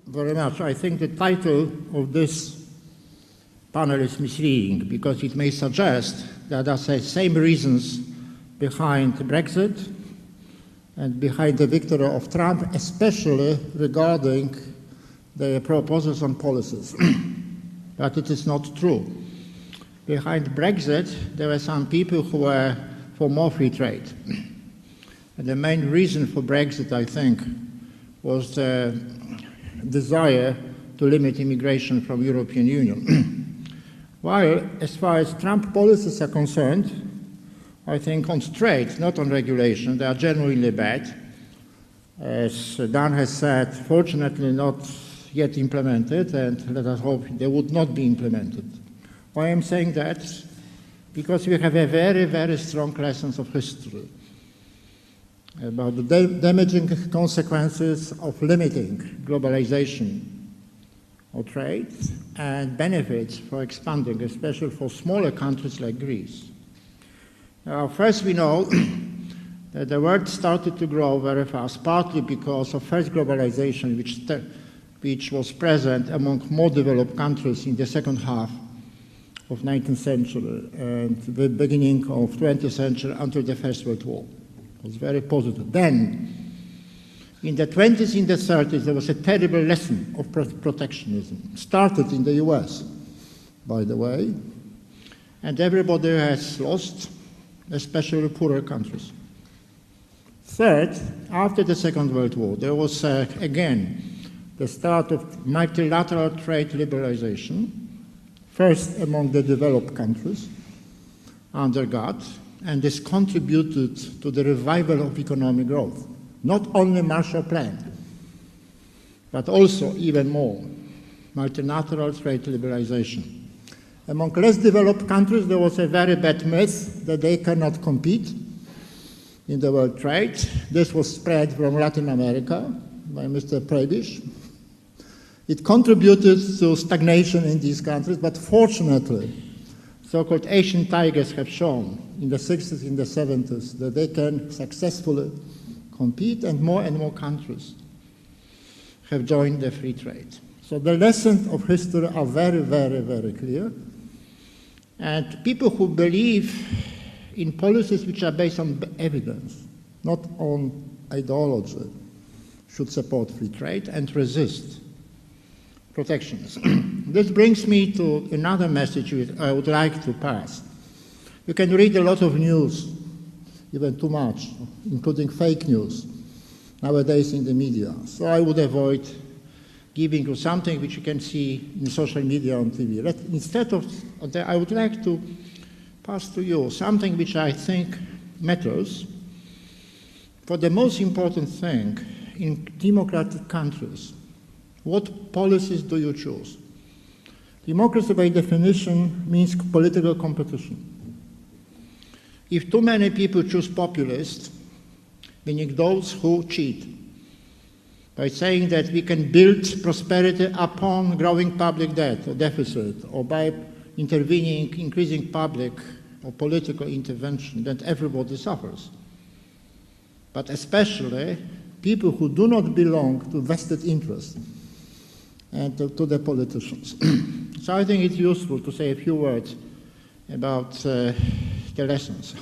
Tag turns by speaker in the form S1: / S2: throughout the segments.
S1: Very much. I think the title of this panel is misleading because it may suggest that there are the same reasons behind Brexit and behind the victory of Trump, especially regarding the proposals on policies. But it is not true. Behind Brexit, there were some people who were for more free trade. And the main reason for Brexit, I think, was the desire to limit immigration from European Union. While, as far as Trump policies are concerned, I think on trade, not on regulation, they are genuinely bad. As Dan has said, fortunately not yet implemented, and let us hope they would not be implemented. Why I'm saying that? Because we have a very, very strong lessons of history about the damaging consequences of limiting globalization of trade and benefits for expanding, especially for smaller countries like Greece. Now, first we know that the world started to grow very fast, partly because of first globalization, which was present among more developed countries in the second half of 19th century and the beginning of 20th century until the First World War. It was very positive. Then, in the 20s, in the 30s, there was a terrible lesson of protectionism. Started in the US, by the way, and everybody has lost, especially poorer countries. Third, after the Second World War, there was, again, the start of multilateral trade liberalization, first among the developed countries, under God, and this contributed to the revival of economic growth. Not only Marshall Plan, but also, even more, multilateral trade liberalization. Among less developed countries, there was a very bad myth that they cannot compete in the world trade. This was spread from Latin America by Mr. Prebisch. It contributed to stagnation in these countries, but fortunately, so-called Asian tigers have shown in the 60s, in the 70s, that they can successfully compete, and more countries have joined the free trade. So the lessons of history are very, very, very clear. And people who believe in policies which are based on evidence, not on ideology, should support free trade and resist protectionism. This brings me to another message I would like to pass. You can read a lot of news, even too much, including fake news, nowadays in the media. So I would avoid giving you something which you can see in social media on TV. Instead of that, I would like to pass to you something which I think matters. For the most important thing in democratic countries, what policies do you choose? Democracy, by definition, means political competition. If too many people choose populists, meaning those who cheat, by saying that we can build prosperity upon growing public debt or deficit, or by intervening, increasing public or political intervention, then everybody suffers. But especially people who do not belong to vested interests and to the politicians. So I think it's useful to say a few words about the lessons.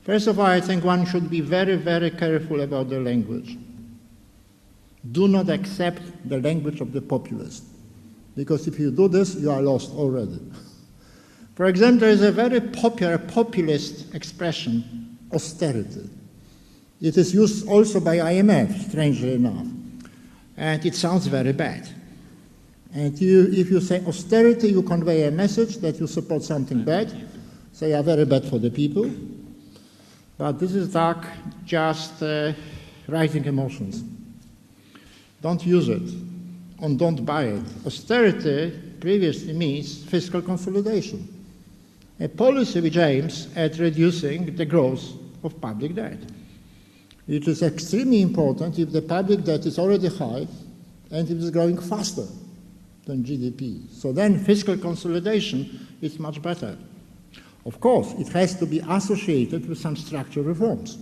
S1: First of all, I think one should be very, very careful about the language. Do not accept the language of the populist, because if you do this, you are lost already. For example, there is a very popular populist expression, austerity. It is used also by IMF, strangely enough, and it sounds very bad. And if you say austerity, you convey a message that you support something bad, so you are very bad for the people. But this is just rising emotions. Don't use it, and don't buy it. Austerity previously means fiscal consolidation, a policy which aims at reducing the growth of public debt. It is extremely important if the public debt is already high and it is growing faster than GDP. So then fiscal consolidation is much better. Of course, it has to be associated with some structural reforms.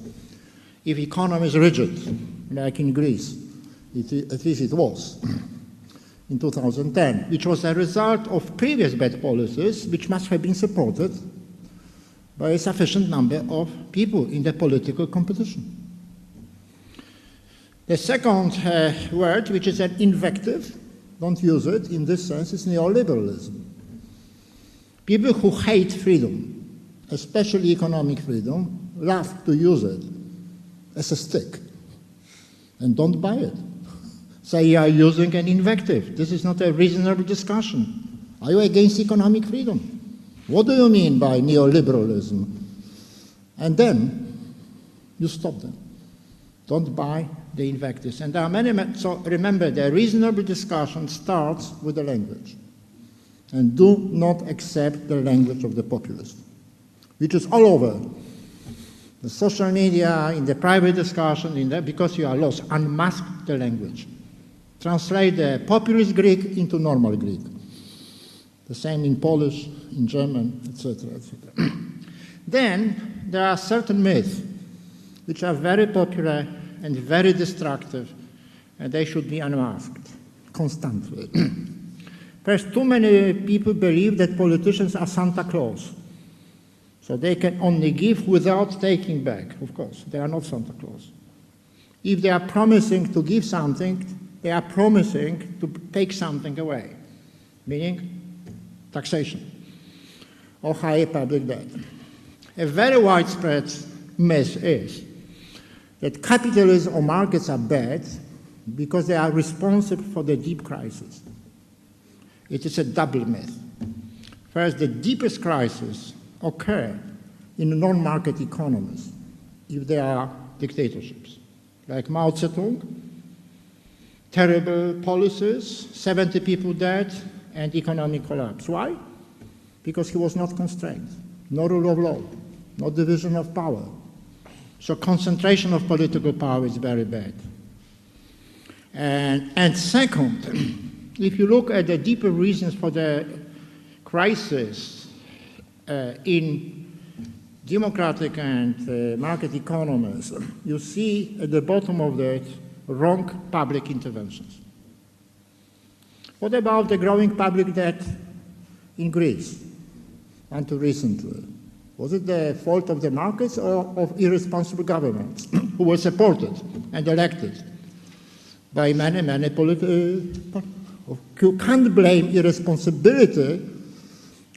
S1: if economy is rigid, like in Greece. At least it was in 2010, which was a result of previous bad policies, which must have been supported by a sufficient number of people in the political competition. The second word, which is an invective, don't use it in this sense, is neoliberalism. People who hate freedom, especially economic freedom, love to use it as a stick and don't buy it. Say you are using an invective. This is not a reasonable discussion. Are you against economic freedom? What do you mean by neoliberalism? And then you stop them. Don't buy the invectives. And there are many, so remember, the reasonable discussion starts with the language. And do not accept the language of the populist, which is all over. The social media, in the private discussion, because you are lost, unmask the language. Translate the populist Greek into normal Greek. The same in Polish, in German, etc., etc. Then there are certain myths which are very popular and very destructive, and they should be unmasked constantly. First, too many people believe that politicians are Santa Claus. So they can only give without taking back. Of course, they are not Santa Claus. If they are promising to give something, they are promising to take something away, meaning taxation or higher public debt. A very widespread myth is that capitalism or markets are bad because they are responsible for the deep crisis. It is a double myth. First, the deepest crisis occur in non-market economies if there are dictatorships, like Mao Zedong, terrible policies, 70 people dead, and economic collapse. Why? Because he was not constrained, no rule of law, no division of power. So concentration of political power is very bad. And second, if you look at the deeper reasons for the crisis in democratic and market economies, you see at the bottom of that wrong public interventions. What about the growing public debt in Greece until recently? Was it the fault of the markets or of irresponsible governments who were supported and elected by many political? You can't blame irresponsibility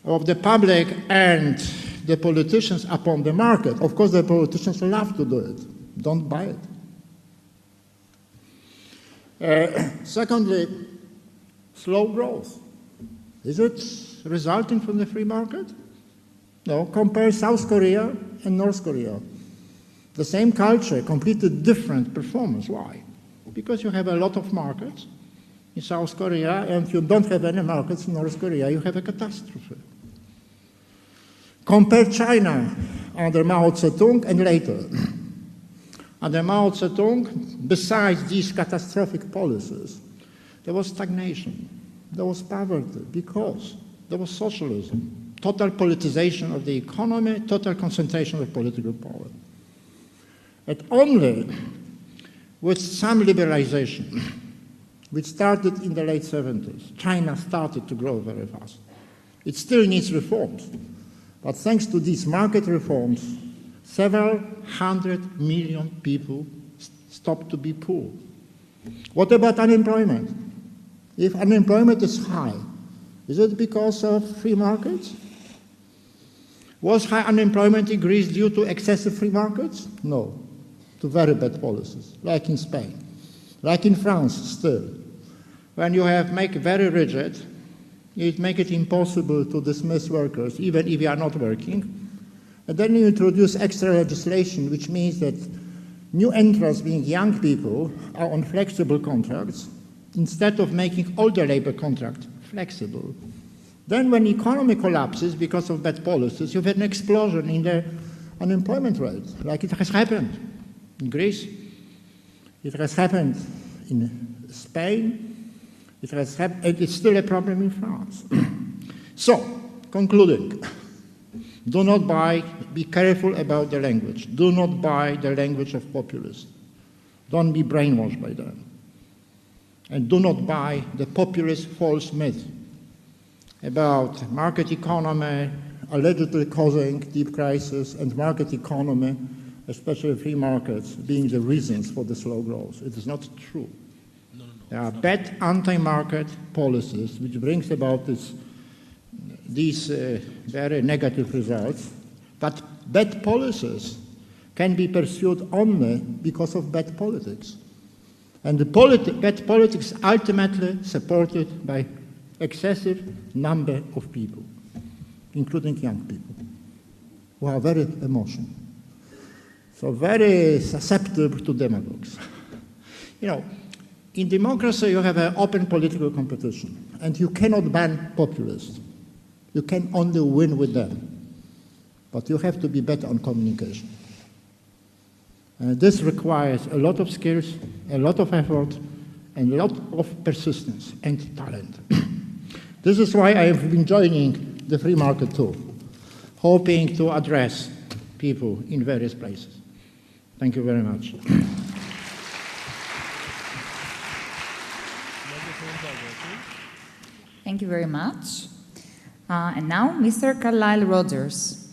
S1: of the public and the politicians upon the market. Of course, the politicians love to do it. Don't buy it. Secondly, slow growth. Is it resulting from the free market? No. Compare South Korea and North Korea. The same culture, completely different performance. Why? Because you have a lot of markets in South Korea, and you don't have any markets in North Korea. You have a catastrophe. Compare China under Mao Zedong and later. Under Mao Zedong, besides these catastrophic policies, there was stagnation, there was poverty, because there was socialism, total politicization of the economy, total concentration of political power. And only with some liberalization, which started in the late 70s, China started to grow very fast. It still needs reforms, but thanks to these market reforms, several 100 million people stopped to be poor. What about unemployment? If unemployment is high, is it because of free markets? Was high unemployment in Greece due to excessive free markets? No, to very bad policies, like in Spain, like in France still. When you make very rigid, it makes it impossible to dismiss workers, even if you are not working. And then you introduce extra legislation, which means that new entrants, being young people, are on flexible contracts, instead of making all the labor contract flexible. Then when the economy collapses because of bad policies, you have an explosion in the unemployment rate, like it has happened in Greece. It has happened in Spain. It's still a problem in France. So, concluding, Do not buy, be careful about the language. Do not buy the language of populists. Don't be brainwashed by them. And do not buy the populist false myth about market economy allegedly causing deep crisis and market economy, especially free markets, being the reasons for the slow growth. It is not true.
S2: No.
S1: There are bad anti-market policies which brings about these very negative results, but bad policies can be pursued only because of bad politics. And the bad politics ultimately supported by excessive number of people, including young people, who are very emotional. So very susceptible to demagogues. You know, in democracy you have an open political competition, and you cannot ban populists. You can only win with them. But you have to be better on communication. This requires a lot of skills, a lot of effort, and a lot of persistence and talent. This is why I have been joining the free market too, hoping to address people in various places. Thank you very much.
S3: Thank you very much. And now, Mr. Carlyle Rogers.